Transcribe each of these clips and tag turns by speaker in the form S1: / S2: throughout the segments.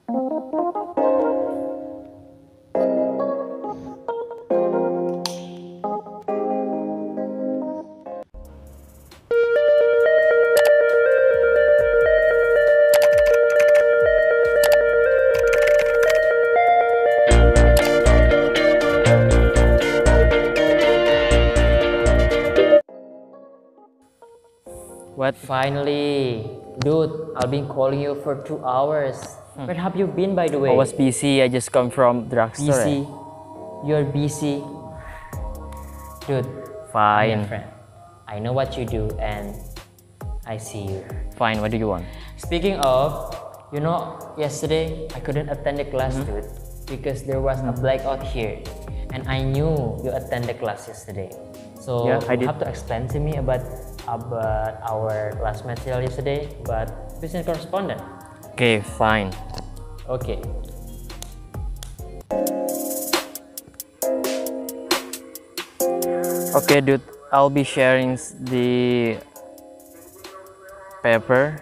S1: What?
S2: Finally, dude, I've been calling you for 2 hours. Where have you been, by the way?
S1: I was busy. I just come from drugstore.
S2: busy. You're busy, dude. I'm your
S1: Fine.
S2: friend. I know what you do, and I see you.
S1: Fine. What do you want?
S2: Speaking of, yesterday I couldn't attend the class, dude, because there was a blackout here, and I knew you attended class yesterday. So
S1: Yeah, I
S2: you
S1: did.
S2: have to explain to me about our class material yesterday, but business correspondent.
S1: Okay, fine.
S2: Okay.
S1: Okay, dude. I'll be sharing the paper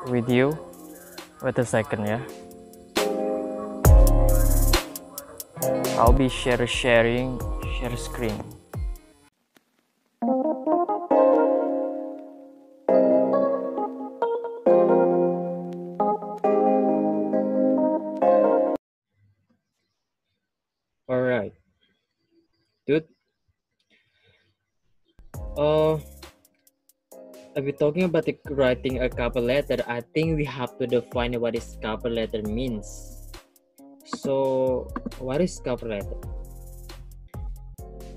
S1: with you. Wait a second, yeah. I'll be sharing share screen. All right, dude. Uh, I'll be talking about writing a cover letter. I think we have to define what is cover letter means. So, what is cover letter?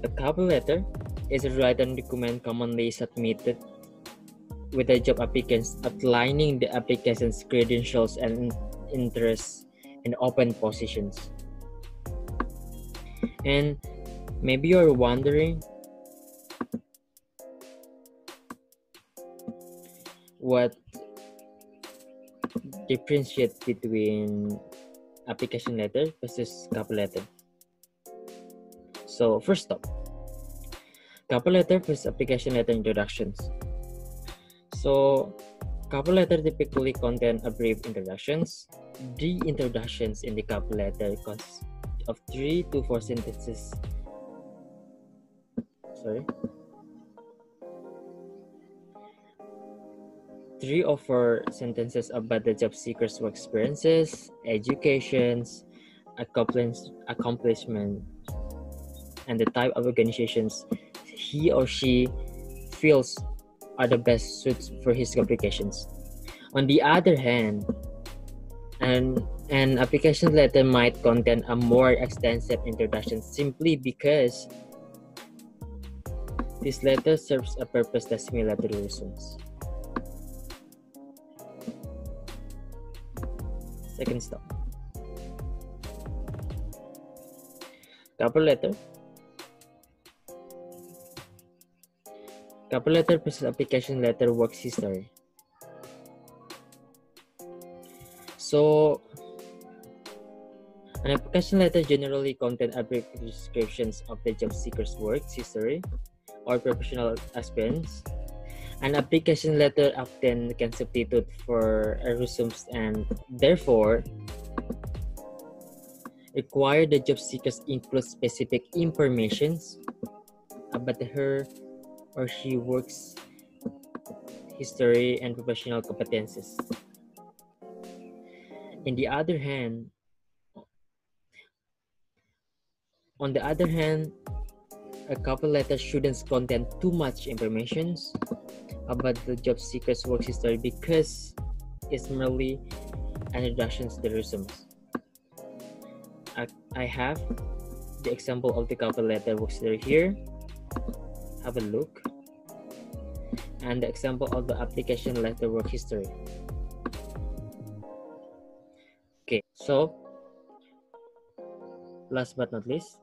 S1: A cover letter is a written document commonly submitted with the job applicants outlining the application's credentials and interests in open positions. And maybe you're wondering what differentiates between application letter versus cover letter. So first up, cover letter versus application letter introductions. So cover letter typically contain a brief introductions. The introductions in the cover letter consist of 3 to 4 sentences. 3 or 4 sentences about the job seeker's work experiences, educations, accomplishment, and the type of organizations he or she feels are the best suits for his applications. On the other hand, an application letter might contain a more extensive introduction simply because this letter serves a purpose that's similar to the resumes. Second step. Cover letter. Cover letter versus application letter works history. So, an application letter generally contains a brief descriptions of the job seeker's work history or professional experience. An application letter often can substitute for a resume and therefore require the job seekers include specific informations about her or she works history and professional competences. On the other hand, a cover letter shouldn't contain too much information about the job seeker's work history because it's merely an introduction to the resumes. I have the example of the cover letter work history here. Have a look. And the example of the application letter work history. Okay, so last but not least,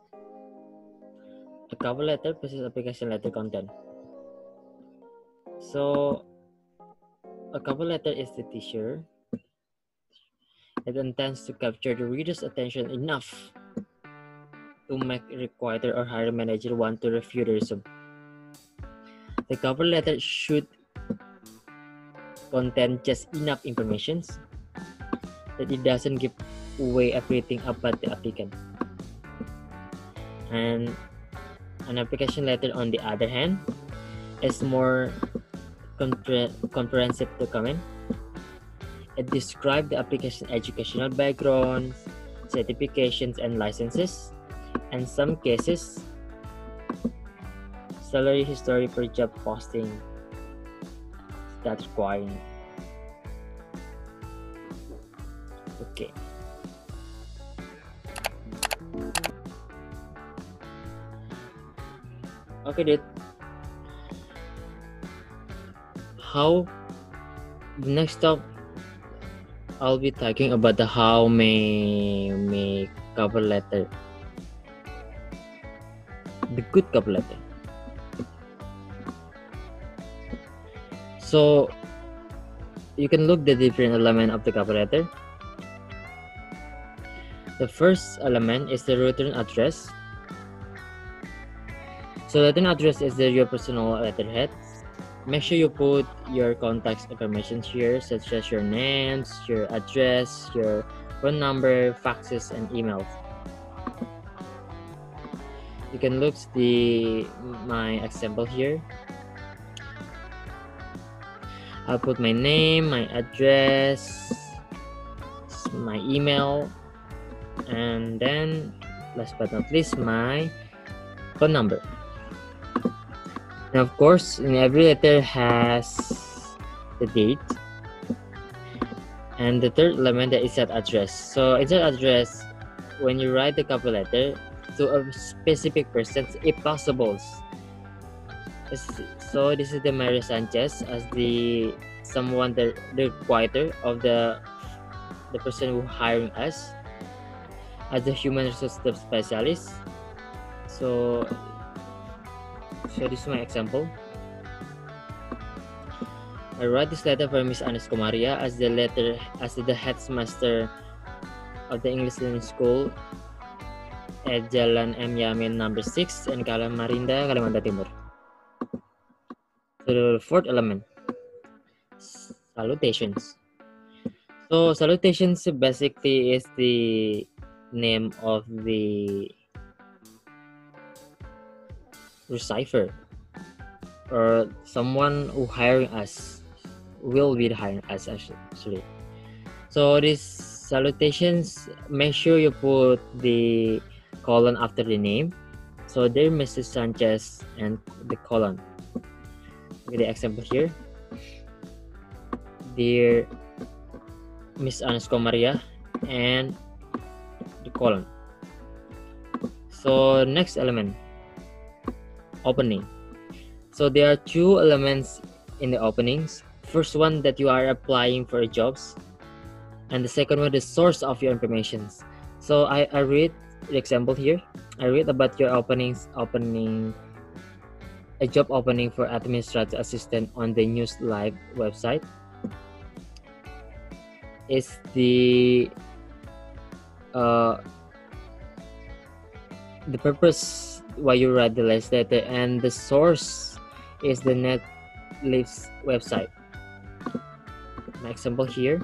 S1: a cover letter versus application letter content. So a cover letter is the teaser. It intends to capture the reader's attention enough to make a recruiter or hiring manager want to review the resume. The cover letter should contain just enough information that it doesn't give away everything about the applicant. And an application letter, on the other hand, is more comprehensive document. It describes the application educational background, certifications and licenses, and some cases, salary history per job posting that's required. Okay. Okay, dude. How the next stop I'll be talking about the how may cover letter. The good cover letter. So you can look the different element of the cover letter. The first element is the return address. So return address is your personal letterhead. Make sure you put your contact information here, such as your names, your address, your phone number, faxes, and emails. You can look my example here. I'll put my name, my address, my email, and then last but not least, my phone number. Now, of course, in every letter has the date, and the third element is that address. So insert address when you write the cover letter to a specific person, if possible. So this is the Maria Sanchez as the requiter of the person who hiring us as the human resource specialist. So this is my example. I write this letter for Miss Anis Komaria as the headmaster of the English Learning School at Jalan M. Yamin number 6 in Samarinda, Kalimantan Timur. So the fourth element, salutations. So salutations basically is the name of the receiver or someone who hiring us, will be hiring us actually. So these salutations, make sure you put the colon after the name. So dear Mrs. Sanchez and the colon. Okay, the example here. Dear Miss Anis Komaria and the colon. So next element, opening. So there are two elements in the openings. First one, that you are applying for jobs, and the second one, the source of your information. So I read the example here. I read about your opening a job opening for administrative assistant on the News Live website. Is the purpose why you read the letter, and the source is the NetLives website. My example here.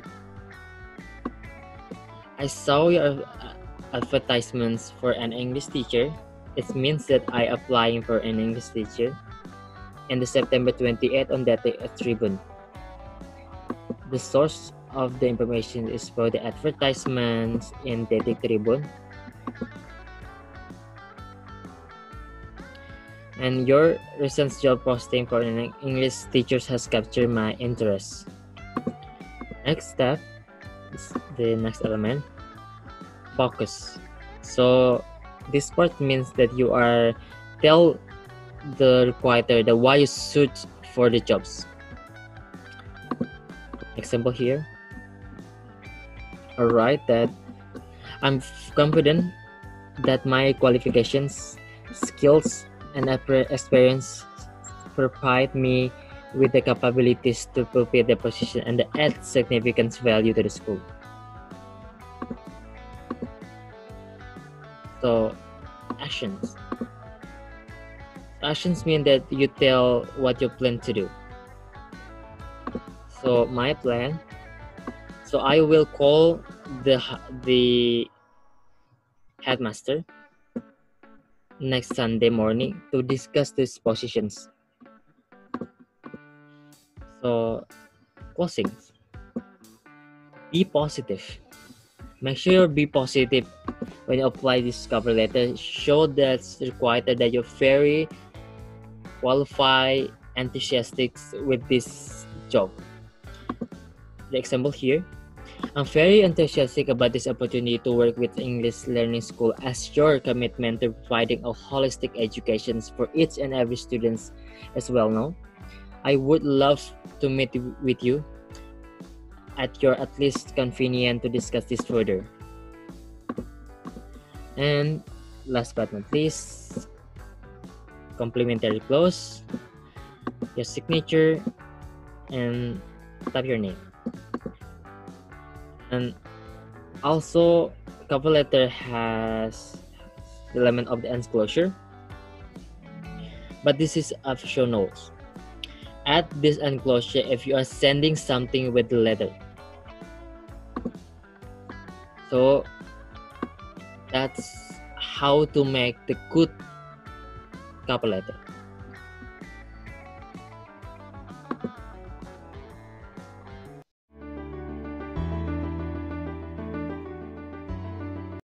S1: I saw your advertisements for an English teacher. It means that I applying for an English teacher in the September 28 on that Tribune. The source of the information is for the advertisements in Detik Tribune. And your recent job posting for an English teacher has captured my interest. Next step is the next element, focus. So this part means that you are tell the requiter the why you suit for the jobs. Example here. Alright, that I'm confident that my qualifications, skills, and experience provide me with the capabilities to fulfill the position and add significant value to the school. So, actions. Actions mean that you tell what you plan to do. So, my plan. So, I will call the headmaster next Sunday morning to discuss these positions. So, closing. Be positive. Make sure be positive when you apply this cover letter. Show that's required that you're very qualified, enthusiastic with this job. The example here. I'm very enthusiastic about this opportunity to work with English Learning School as your commitment to providing a holistic education for each and every student as well now. I would love to meet with you at your at least convenient to discuss this further. And last but not least, complimentary close, your signature, and type your name. And also, cover letter has the element of the enclosure, but this is optional notes. Add this enclosure if you are sending something with the letter. So that's how to make the good cover letter.